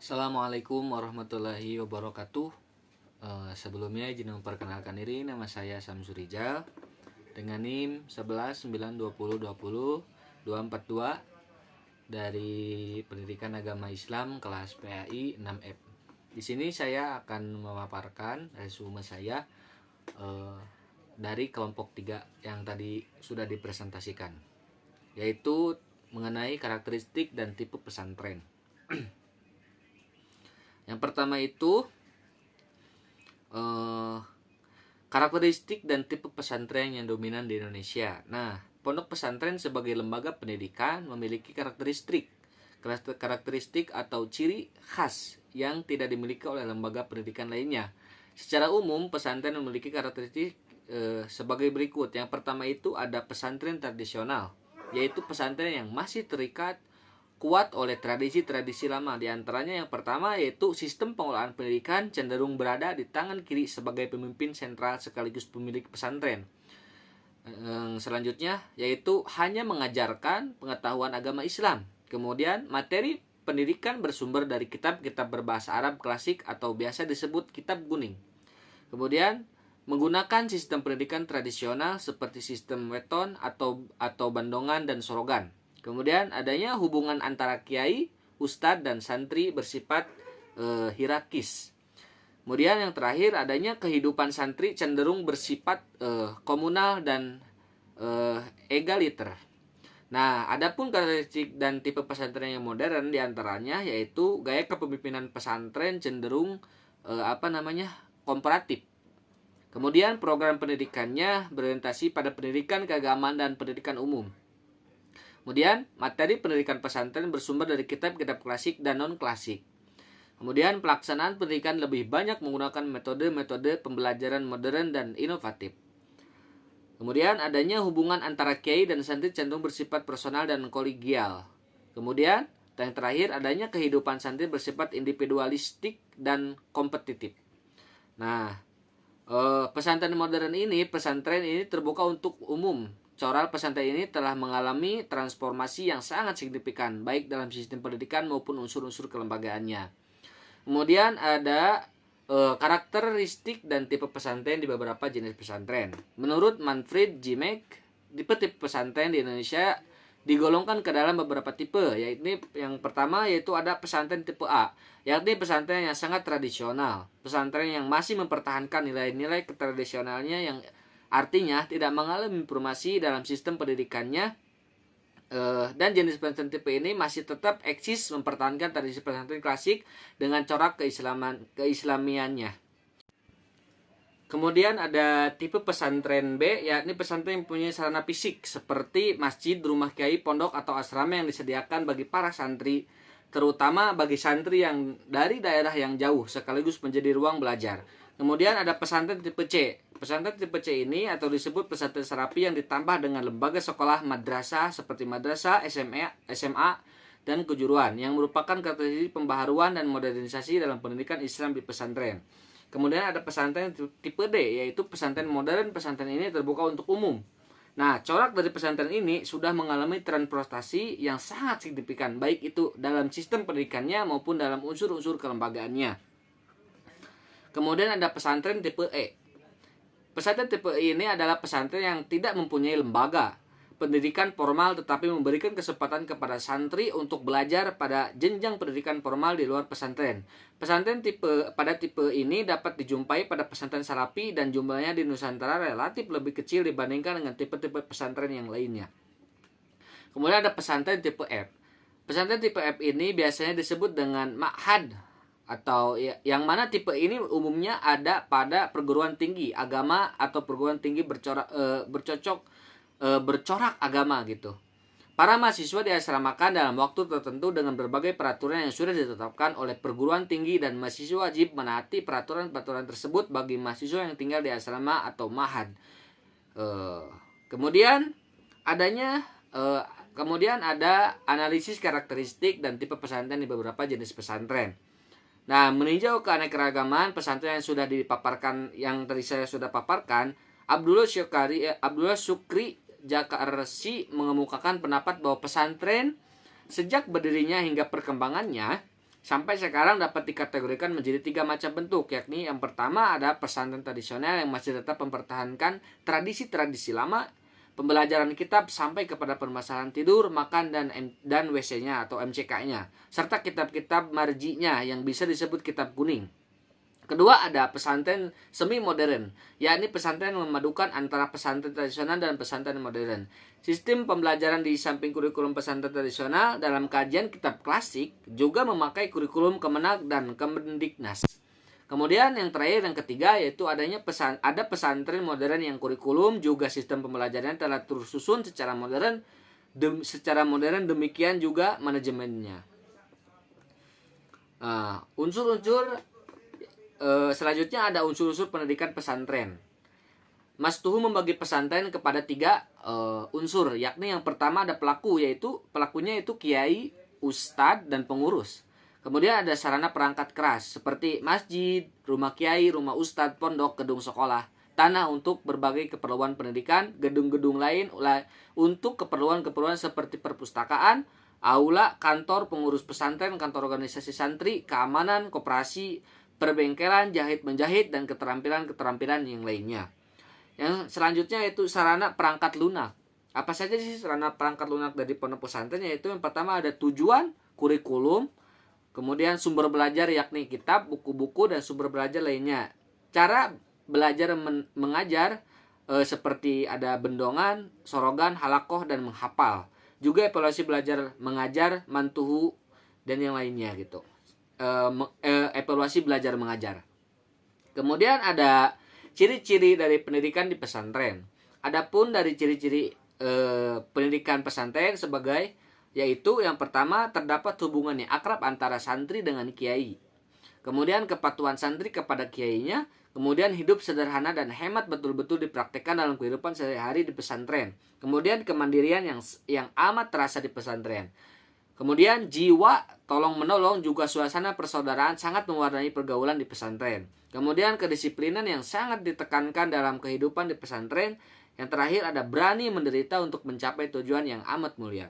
Assalamualaikum warahmatullahi wabarakatuh. Sebelumnya izin memperkenalkan diri, nama saya Samsur Rijal dengan NIM 1192020242 dari Pendidikan Agama Islam kelas PAI 6F. Di sini saya akan memaparkan resume saya dari kelompok 3 yang tadi sudah dipresentasikan, yaitu mengenai karakteristik dan tipe pesantren. Yang pertama itu karakteristik dan tipe pesantren yang dominan di Indonesia. Nah, pondok pesantren sebagai lembaga pendidikan memiliki karakteristik atau ciri khas yang tidak dimiliki oleh lembaga pendidikan lainnya. Secara umum, pesantren memiliki karakteristik sebagai berikut. Yang pertama itu ada pesantren tradisional, yaitu pesantren yang masih terikat kuat oleh tradisi-tradisi lama. Di antaranya yang pertama yaitu sistem pengelolaan pendidikan cenderung berada di tangan kiri sebagai pemimpin sentral sekaligus pemilik pesantren. Selanjutnya yaitu hanya mengajarkan pengetahuan agama Islam. Kemudian materi pendidikan bersumber dari kitab-kitab berbahasa Arab klasik atau biasa disebut kitab kuning. Kemudian menggunakan sistem pendidikan tradisional seperti sistem weton atau bandongan dan sorogan. Kemudian adanya hubungan antara kiai, ustadz, dan santri bersifat hierarkis. Kemudian yang terakhir adanya kehidupan santri cenderung bersifat komunal dan egaliter. Nah, adapun karakteristik dan tipe pesantren yang modern diantaranya yaitu gaya kepemimpinan pesantren cenderung komparatif. Kemudian program pendidikannya berorientasi pada pendidikan keagamaan dan pendidikan umum. Kemudian, materi pendidikan pesantren bersumber dari kitab-kitab klasik dan non-klasik. Kemudian, pelaksanaan pendidikan lebih banyak menggunakan metode-metode pembelajaran modern dan inovatif. Kemudian, adanya hubungan antara kiai dan santri cenderung bersifat personal dan kolegial. Kemudian, yang terakhir, adanya kehidupan santri bersifat individualistik dan kompetitif. Nah, pesantren ini terbuka untuk umum. Coral pesantren ini telah mengalami transformasi yang sangat signifikan baik dalam sistem pendidikan maupun unsur-unsur kelembagaannya. Kemudian ada karakteristik dan tipe pesantren di beberapa jenis pesantren. Menurut Manfred Zimek, tipe pesantren di Indonesia digolongkan ke dalam beberapa tipe, yaitu yang pertama yaitu ada pesantren tipe A, yakni pesantren yang sangat tradisional, pesantren yang masih mempertahankan nilai-nilai ketradisionalnya yang artinya tidak mengalami informasi dalam sistem pendidikannya, dan jenis pesantren tipe ini masih tetap eksis mempertahankan tradisi pesantren klasik dengan corak keislamiannya. Kemudian ada tipe pesantren B, yakni pesantren yang mempunyai sarana fisik seperti masjid, rumah kiai, pondok atau asrama yang disediakan bagi para santri, terutama bagi santri yang dari daerah yang jauh sekaligus menjadi ruang belajar. Kemudian ada pesantren tipe C. Pesantren tipe C ini atau disebut pesantren serapi yang ditambah dengan lembaga sekolah madrasah seperti madrasah, SMA, dan kejuruan yang merupakan kategori pembaharuan dan modernisasi dalam pendidikan Islam di pesantren. Kemudian ada pesantren tipe D, yaitu pesantren modern. Pesantren ini terbuka untuk umum. Nah, corak dari pesantren ini sudah mengalami transformasi yang sangat signifikan, baik itu dalam sistem pendidikannya maupun dalam unsur-unsur kelembagaannya. Kemudian ada pesantren tipe E. Pesantren tipe E ini adalah pesantren yang tidak mempunyai lembaga pendidikan formal tetapi memberikan kesempatan kepada santri untuk belajar pada jenjang pendidikan formal di luar pesantren. Pesantren pada tipe ini dapat dijumpai pada pesantren serapi dan jumlahnya di Nusantara relatif lebih kecil dibandingkan dengan tipe-tipe pesantren yang lainnya. Kemudian ada pesantren tipe F. Pesantren tipe F ini biasanya disebut dengan ma'had, atau yang mana tipe ini umumnya ada pada perguruan tinggi agama atau perguruan tinggi bercorak agama gitu. Para mahasiswa diasramakan dalam waktu tertentu dengan berbagai peraturan yang sudah ditetapkan oleh perguruan tinggi dan mahasiswa wajib menaati peraturan-peraturan tersebut bagi mahasiswa yang tinggal di asrama atau ma'had. Kemudian ada analisis karakteristik dan tipe pesantren di beberapa jenis pesantren. Nah, meninjau keanekaragaman pesantren yang sudah dipaparkan, yang tadi saya sudah paparkan, Abdullah Syukri Jakarsi mengemukakan pendapat bahwa pesantren sejak berdirinya hingga perkembangannya Sampai sekarang dapat dikategorikan menjadi 3 macam bentuk, yakni yang pertama ada pesantren tradisional yang masih tetap mempertahankan tradisi-tradisi lama, pembelajaran kitab sampai kepada permasalahan tidur, makan, dan WC-nya atau MCK-nya, serta kitab-kitab marjinya yang bisa disebut kitab kuning. Kedua ada pesantren semi modern, yakni pesantren yang memadukan antara pesantren tradisional dan pesantren modern. Sistem pembelajaran di samping kurikulum pesantren tradisional dalam kajian kitab klasik juga memakai kurikulum Kemenak dan Kemendiknas. Kemudian yang terakhir, yang ketiga, yaitu adanya ada pesantren modern yang kurikulum juga sistem pembelajarannya telah tersusun secara modern, demikian juga manajemennya. Unsur-unsur selanjutnya ada unsur-unsur pendidikan pesantren. Mas Tuhu membagi pesantren kepada 3 unsur, yakni yang pertama ada pelakunya itu kiai, ustadz, dan pengurus. Kemudian ada sarana perangkat keras seperti masjid, rumah kiai, rumah ustadz, pondok, gedung sekolah, tanah untuk berbagai keperluan pendidikan, gedung-gedung lain untuk keperluan-keperluan seperti perpustakaan, aula, kantor pengurus pesantren, kantor organisasi santri, keamanan, koperasi, perbengkelan, jahit-menjahit, dan keterampilan-keterampilan yang lainnya. Yang selanjutnya yaitu sarana perangkat lunak. Apa saja sih sarana perangkat lunak dari pondok pesantren? Yaitu yang pertama ada tujuan, kurikulum, kemudian sumber belajar yakni kitab, buku-buku, dan sumber belajar lainnya. Cara belajar mengajar seperti ada bendongan, sorogan, halakoh, dan menghafal. Juga evaluasi belajar mengajar, mantuhu, dan yang lainnya gitu. Evaluasi belajar mengajar. Kemudian ada ciri-ciri dari pendidikan di pesantren. Adapun dari ciri-ciri pendidikan pesantren sebagai yaitu yang pertama terdapat hubungan yang akrab antara santri dengan kiai. Kemudian kepatuhan santri kepada kiainya, kemudian hidup sederhana dan hemat betul-betul dipraktekkan dalam kehidupan sehari-hari di pesantren. Kemudian kemandirian yang amat terasa di pesantren. Kemudian jiwa tolong-menolong juga suasana persaudaraan sangat mewarnai pergaulan di pesantren. Kemudian kedisiplinan yang sangat ditekankan dalam kehidupan di pesantren. Yang terakhir ada berani menderita untuk mencapai tujuan yang amat mulia.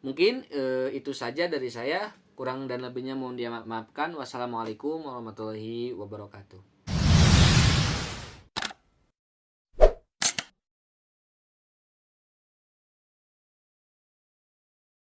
Mungkin itu saja dari saya. Kurang dan lebihnya mohon dimaafkan. Wassalamualaikum warahmatullahi wabarakatuh.